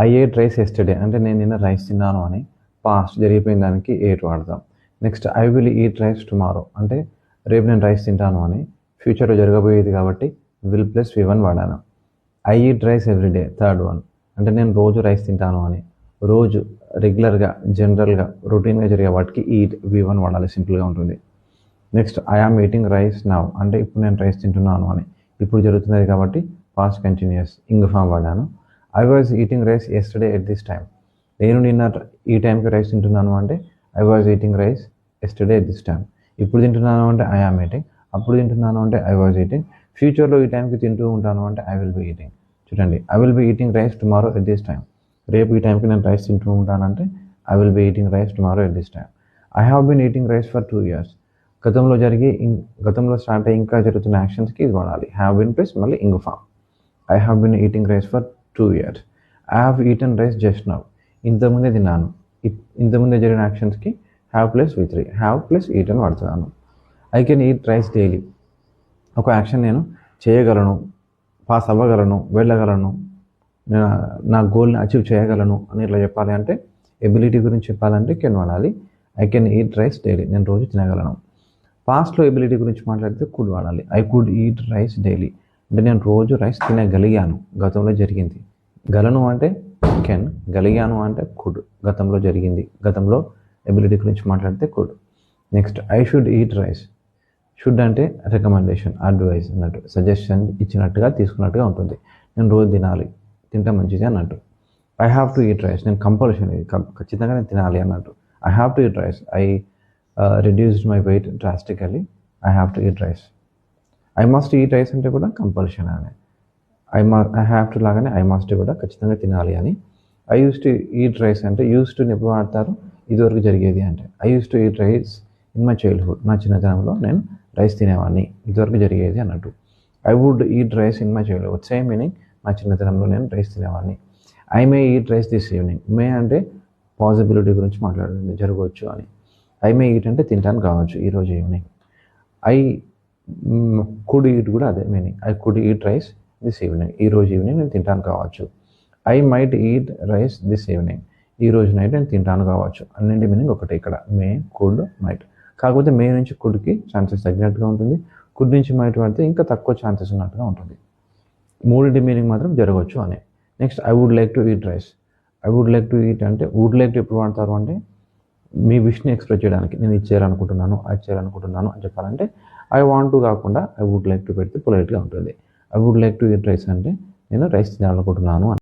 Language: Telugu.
ఐ ఏట్ రైస్ ఎస్టర్డే అంటే నేను నిన్న రైస్ తిన్నాను అని పాస్ట్ జరిగిపోయిన దానికి ఏట్ వాడతాం. Next I will eat rice tomorrow అంటే రేపు నేను రైస్ తింటాను అని ఫ్యూచర్లో జరగబోయేది కాబట్టి విల్ ప్లస్ V1 వాడాను. I eat rice everyday third one అంటే నేను రోజు రైస్ తింటాను అని రోజు రెగ్యులర్గా జనరల్గా రొటీన్గా జరిగే వాటికి ఈట్ V1 వాడాలి, సింపుల్గా ఉంటుంది. Next I am eating rice now అంటే ఇప్పుడు నేను రైస్ తింటున్నాను అని ఇప్పుడు జరుగుతున్నది కాబట్టి పాస్ట్ కంటిన్యూస్ ఇంగ్ ఫామ్ వాడాను. I was eating rice yesterday at this time నేను నిన్న ఈ టైంకి రైస్ తింటున్నాను అంటే I was eating rice yesterday at this time. ఇప్పుడు తింటున్నాను అంటే ఐ ఆమ్ ఈటింగ్, అప్పుడు తింటున్నాను అంటే ఐ వాజ్ ఈటింగ్, ఫ్యూచర్లో ఈ టైంకి తింటూ ఉంటాను అంటే ఐ విల్ బీ ఈటింగ్. చూడండి, I will be eating rice tomorrow at this time రేపు ఈ టైంకి నేను రైస్ తింటూ ఉంటానంటే I will be eating rice tomorrow at this time. I have been eating rice for 2 years గతంలో స్టార్ట్ అయ్యి ఇంకా జరుగుతున్న యాక్షన్స్కి ఇది వాడాలి. హ్యావ్ బీన్ ప్లస్ మళ్ళీ ing form. I have been eating rice for 2 years. I have eaten rice just now ఇంతకుముందే తిన్నాను. ఇంతకుముందే జరిగిన యాక్షన్స్కి have plus V3 have plus eaten వాడుతున్నాను. I can eat rice daily ఒక యాక్షన్ నేను చేయగలను, పాస్ అవ్వగలను, వెళ్ళగలను, నేను నా గోల్ని అచీవ్ చేయగలను అని ఇట్లా చెప్పాలి అంటే ఎబిలిటీ గురించి చెప్పాలంటే కెన్ వాడాలి. I can eat rice daily నేను రోజు తినగలను. పాస్ట్లో ఎబిలిటీ గురించి మాట్లాడితే కుడ్ వాడాలి. I could eat rice daily అంటే నేను రోజు రైస్ తినగలిగాను, గతంలో జరిగింది. గలను అంటే కెన్, గలిగాను అంటే కుడ్, గతంలో జరిగింది. గతంలో ఎబిలిటీ గురించి మాట్లాడితే could. Next I should eat rice. Should అంటే రికమెండేషన్, అడ్వైస్ అన్నట్టు, సజెషన్ ఇచ్చినట్టుగా తీసుకున్నట్టుగా ఉంటుంది. నేను రోజు తినాలి, తింటే మంచిది అన్నట్టు. I have to eat rice నేను కంపల్షన్, ఇది ఖచ్చితంగా నేను తినాలి అన్నట్టు. I have to eat rice. I reduced my weight drastically. I have to eat rice. I must eat rice అంటే కూడా కంపల్షన్ అని. ఐ హ్యావ్ టు లాగానే ఐ మస్ట్ కూడా ఖచ్చితంగా తినాలి అని. I use to eat rice అంటే యూస్ టు ఎప్పుడు వాడతారు, ఇదివరకు జరిగేది అంటే. I use to eat rice in my childhood నా చిన్నతనంలో నేను రైస్ తినేవాడిని, ఇదివరకు జరిగేది అన్నట్టు. I would eat rice in my childhood same meaning, నా చిన్నతనంలో నేను రైస్ తినేవాడిని. I may eat rice this evening. May అంటే పాసిబిలిటీ గురించి మాట్లాడుతుంది, జరగవచ్చు అని. ఐ మే ఈట్ అంటే తింటాను కావచ్చు ఈరోజు ఈవినింగ్. ఐ కుడ్ ఈట్ కూడా అదే meaning. I could eat rice this evening ఈరోజు ఈవినింగ్ నేను తింటాను కావచ్చు. I might eat rice this evening ఈ రోజు నైట్ నేను తింటాను కావచ్చు. అన్నింటి మీనింగ్ ఒకటే ఇక్కడ, మే, కుడ్, మైట్. కాకపోతే మే నుంచి కుడ్కి ఛాన్సెస్ తగ్గినట్టుగా ఉంటుంది, కుడ్ నుంచి మైట్ వాడితే ఇంకా తక్కువ ఛాన్సెస్ ఉన్నట్టుగా ఉంటుంది. మూడింటి మీనింగ్ మాత్రం జరగవచ్చు అని. Next I would like to eat rice. I would like to eat అంటే వుడ్ లైక్ టు ఎప్పుడు వాడతారు అంటే మీ విష్ని ఎక్స్ప్రెస్ చేయడానికి, నేను ఇది చేయాలనుకుంటున్నాను, అది చేయాలనుకుంటున్నాను అని చెప్పాలంటే ఐ వాంట్ టు కాకుండా ఐ వుడ్ లైక్ టు పెడితే పొలైట్గా ఉంటుంది. I would like to eat rice అంటే నేను రైస్ తినాలనుకుంటున్నాను అని.